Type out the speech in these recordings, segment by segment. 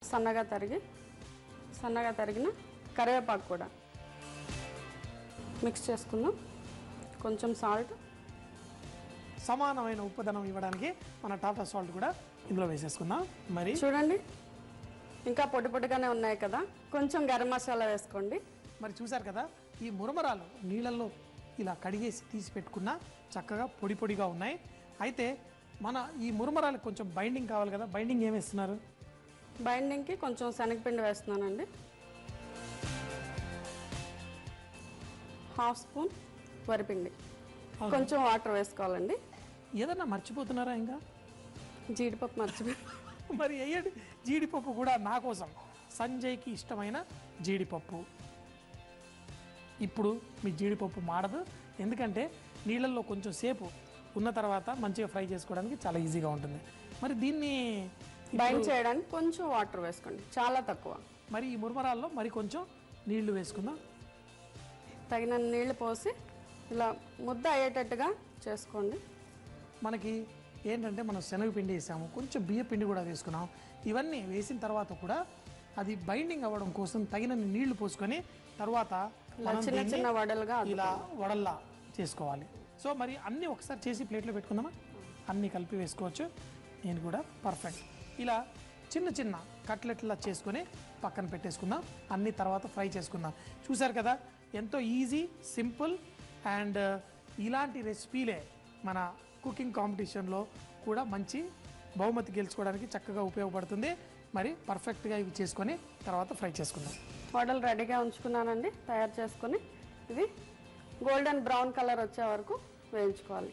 సన్నగా తరిగిన కరివేపాకు కూడా మిక్స్ చేసుకుందాం. కొంచెం సాల్ట్, సమానమైన ఉప్పుదనం ఇవ్వడానికి మన టాటా సాల్ట్ కూడా ఇందులో వేసేసుకుందాం. మరి చూడండి ఇంకా పొడిగానే ఉన్నాయి కదా, కొంచెం గరం మసాలా వేసుకోండి. మరి చూసారు కదా, ఈ మురమరాలు నీళ్ళల్లో ఇలా కడిగేసి తీసి పెట్టుకున్న చక్కగా పొడిగా ఉన్నాయి. అయితే మన ఈ మురమరాలకు కొంచెం బైండింగ్ కావాలి కదా, బైండింగ్ ఏమి వేస్తున్నారు? బైండింగ్కి కొంచెం శనగపిండి వేస్తున్నానండి. 1/2 స్పూన్ వరిపిండి, కొంచెం వాటర్ వేసుకోవాలండి. ఏదన్నా మర్చిపోతున్నారా? ఇంకా జీడిపప్పు మర్చిపోయి మరి వేయండి. జీడిపప్పు కూడా నా కోసం, సంజయ్కి ఇష్టమైన జీడిపప్పు. ఇప్పుడు మీ జీడిపప్పు మాడదు, ఎందుకంటే నీళ్ళల్లో కొంచెం సేపు ఉన్న తర్వాత మంచిగా ఫ్రై చేసుకోవడానికి చాలా ఈజీగా ఉంటుంది. మరి దీన్ని బైండ్ చేయడానికి కొంచెం వాటర్ వేసుకోండి, చాలా తక్కువ. మరి ఈ మురమరాల్లో మరి కొంచెం నీళ్లు వేసుకుందాం. తగిన నీళ్లు పోసి ఇలా ముద్ద అయ్యేటట్టుగా చేసుకోండి. మనకి ఏంటంటే మనం శనగపిండి వేసాము, కొంచెం బియ్య పిండి కూడా వేసుకున్నాం. ఇవన్నీ వేసిన తర్వాత కూడా అది బైండింగ్ అవ్వడం కోసం తగినన్ని నీళ్లు పోసుకొని తర్వాత చిన్న వడలుగా ఇలా వడల్లా చేసుకోవాలి. సో మరి అన్నీ ఒకసారి చేసి ప్లేట్లో పెట్టుకుందామా? అన్నీ కలిపి వేసుకోవచ్చు. నేను కూడా పర్ఫెక్ట్ ఇలా చిన్న కట్లెట్లా చేసుకొని పక్కన పెట్టేసుకుందాం. అన్ని తర్వాత ఫ్రై చేసుకుందాం. చూసారు కదా, ఎంతో ఈజీ, సింపుల్ అండ్ ఇలాంటి రెసిపీలే మన కుకింగ్ కాంపిటీషన్లో కూడా మంచి బహుమతి గెలుచుకోవడానికి చక్కగా ఉపయోగపడుతుంది. మరి పర్ఫెక్ట్గా ఇవి చేసుకొని తర్వాత ఫ్రై చేసుకుందాం. వడలు రెడీగా ఉంచుకున్నానండి, తయారు చేసుకొని ఇది గోల్డెన్ బ్రౌన్ కలర్ వచ్చే వరకు వేయించుకోవాలి.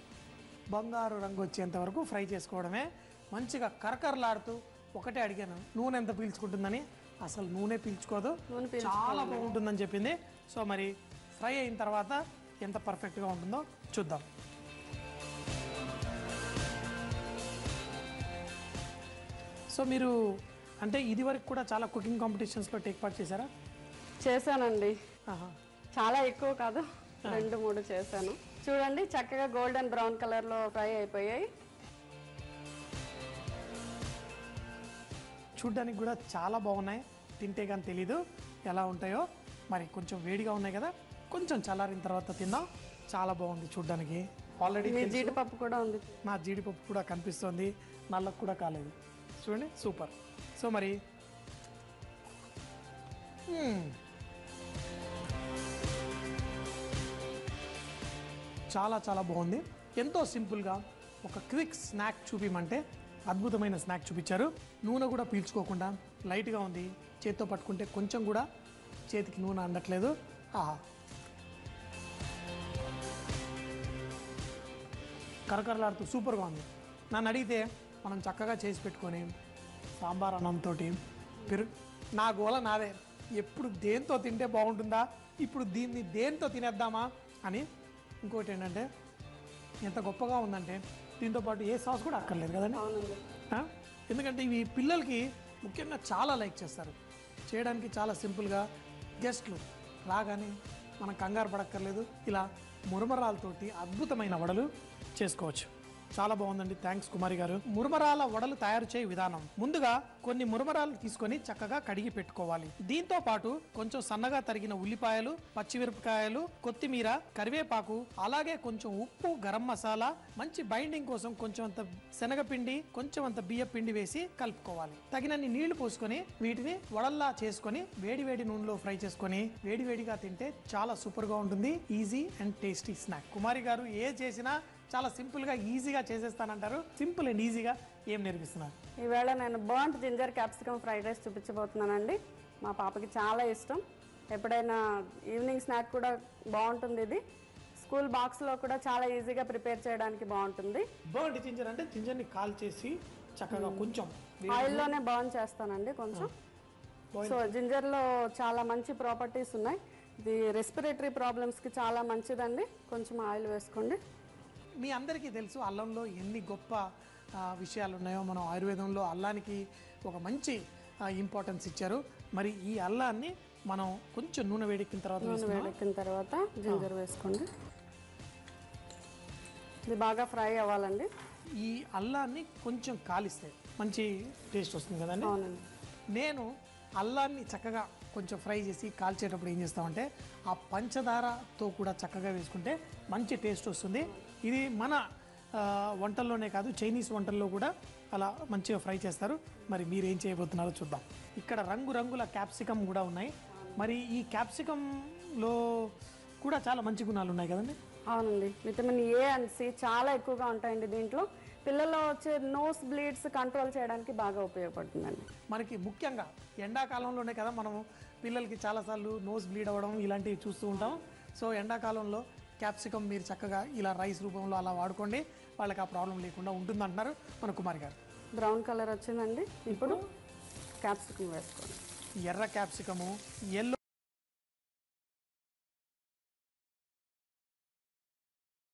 బంగారు రంగు వచ్చేంత వరకు ఫ్రై చేసుకోవడమే. మంచిగా కరకరలాడుతూ. ఒకటే అడిగాను, నూనె ఎంత పీల్చుకుంటుందని. అసలు నూనె పీల్చుకోదు, చాలా బాగుంటుందని చెప్పింది. సో మరి ఫ్రై అయిన తర్వాత ఎంత పర్ఫెక్ట్గా ఉంటుందో చూద్దాం. సో మీరు అంటే ఇది వరకు కూడా చాలా కుకింగ్ కాంపిటీషన్స్లో టేక్ పార్ట్ చేశారా? చేశానండి, చాలా ఎక్కువ కాదు, 2-3 చేశాను. చూడండి చక్కగా గోల్డెన్ బ్రౌన్ కలర్లో ఫ్రై అయిపోయాయి. చూడ్డానికి కూడా చాలా బాగున్నాయి, తింటే కానీ తెలీదు ఎలా ఉంటాయో. మరి కొంచెం వేడిగా ఉన్నాయి కదా, కొంచెం చల్లారిన తర్వాత తిందాం. చాలా బాగుంది చూడ్డానికి. ఆల్రెడీ జీడిపప్పు కూడా ఉంది, నా జీడిపప్పు కూడా కనిపిస్తుంది, నల్లకు కూడా కాలేదు. చూడండి సూపర్. సో మరి చాలా బాగుంది. ఎంతో సింపుల్గా ఒక క్విక్ స్నాక్ చూపిమంటే అద్భుతమైన స్నాక్ చూపించారు. నూనె కూడా పీల్చుకోకుండా లైట్గా ఉంది, చేతితో పట్టుకుంటే కొంచెం కూడా చేతికి నూనె అందట్లేదు. కరకరలాడుతూ సూపర్గా ఉంది. నన్ను అడిగితే మనం చక్కగా చేసి పెట్టుకొని సాంబార్ అన్నంతో నా గోల నాదే, ఎప్పుడు దేంతో తింటే బాగుంటుందా, ఇప్పుడు దీన్ని దేంతో తినేద్దామా అని. ఇంకోటి ఏంటంటే ఎంత గొప్పగా ఉందంటే దీంతో పాటు ఏ సాస్ కూడా అక్కర్లేదు కదండి. ఎందుకంటే ఇవి పిల్లలకి ముఖ్యంగా చాలా లైక్ చేస్తారు. చేయడానికి చాలా సింపుల్గా, గెస్ట్లు రాగానే మనం కంగారు పడక్కర్లేదు. ఇలా మురమరాలతోటి అద్భుతమైన వడలు చేసుకోవచ్చు. చాలా బాగుందండి, థ్యాంక్స్ కుమారి గారు. మురమరాల వడలు తయారు చేయ విధానం: ముందుగా కొన్ని మురమరాలు తీసుకొని చక్కగా కడిగి పెట్టుకోవాలి. దీంతో పాటు కొంచెం సన్నగా తరిగిన ఉల్లిపాయలు, పచ్చిమిరపకాయలు, కొత్తిమీర, కరివేపాకు, అలాగే కొంచెం ఉప్పు, గరం మసాలా, మంచి బైండింగ్ కోసం కొంచెం అంత శనగపిండి, కొంచెం అంత బియ్య పిండి వేసి కలుపుకోవాలి. తగినన్ని నీళ్లు పోసుకొని వీటిని వడల్లా చేసుకొని వేడి నూనెలో ఫ్రై చేసుకొని వేడిగా తింటే చాలా సూపర్ గా ఉంటుంది. Easy and tasty snack. Kumari గారు ఏ చేసినా చాలా సింపుల్గా ఈజీగా చేసేస్తానంటారు. సింపుల్ అండ్ ఈజీగా ఏం నేర్పిస్తున్నారు? ఈవేళ నేను burnt ginger capsicum fried rice చూపించబోతున్నానండి. మా పాపకి చాలా ఇష్టం. ఎప్పుడైనా ఈవినింగ్ స్నాక్ కూడా బాగుంటుంది. ఇది స్కూల్ బాక్స్లో కూడా చాలా ఈజీగా ప్రిపేర్ చేయడానికి బాగుంటుంది. బర్న్ట్ జింజర్ అంటే జింజర్ని కాల్ చేసి చక్కగా కొంచెం ఆయిల్లోనే బర్న్ చేస్తానండి కొంచెం. సో జింజర్లో చాలా మంచి ప్రాపర్టీస్ ఉన్నాయి. ఇది రెస్పిరేటరీ ప్రాబ్లమ్స్కి చాలా మంచిదండి. కొంచెం ఆయిల్ వేసుకోండి. మీ అందరికీ తెలుసు అల్లంలో ఎన్ని గొప్ప విషయాలు ఉన్నాయో. మనం ఆయుర్వేదంలో అల్లానికి ఒక మంచి ఇంపార్టెన్స్ ఇచ్చారు. మరి ఈ అల్లాన్ని మనం కొంచెం నూనె వేడెక్కిన తర్వాత జింజర్ వేసుకోండి. ఇది బాగా ఫ్రై అవ్వాలండి. ఈ అల్లాన్ని కొంచెం కాలిస్తే మంచి టేస్ట్ వస్తుంది కదండి. అవునండి. నేను అల్లాన్ని చక్కగా కొంచెం ఫ్రై చేసి కాల్చేటప్పుడు ఏం చేస్తామంటే ఆ పంచదారతో కూడా చక్కగా వేసుకుంటే మంచి టేస్ట్ వస్తుంది. ఇది మన వంటల్లోనే కాదు, చైనీస్ వంటల్లో కూడా అలా మంచిగా ఫ్రై చేస్తారు. మరి మీరు ఏం చేయబోతున్నారో చూద్దాం. ఇక్కడ రంగురంగుల క్యాప్సికమ్ కూడా ఉన్నాయి. మరి ఈ క్యాప్సికంలో కూడా చాలా మంచి గుణాలు ఉన్నాయి కదండి. అవునండి, విటమిన్ ఏ అండ్ సి చాలా ఎక్కువగా ఉంటాయండి దీంట్లో. పిల్లల్లో వచ్చే నోస్ బ్లీడ్స్ కంట్రోల్ చేయడానికి బాగా ఉపయోగపడుతుందండి. మనకి ముఖ్యంగా ఎండాకాలంలోనే కదా మనం పిల్లలకి చాలాసార్లు నోస్ బ్లీడ్ అవ్వడం ఇలాంటివి చూస్తూ ఉంటాం. సో ఎండాకాలంలో క్యాప్సికమ్ మీరు చక్కగా ఇలా రైస్ రూపంలో అలా వాడుకోండి, వాళ్ళకి ఆ ప్రాబ్లం లేకుండా ఉంటుందంటున్నారు మన కుమారి గారు. బ్రౌన్ కలర్ వచ్చిందండి. ఇప్పుడు క్యాప్సికమ్ వేసుకోండి. ఎర్ర క్యాప్సికము, ఎల్లో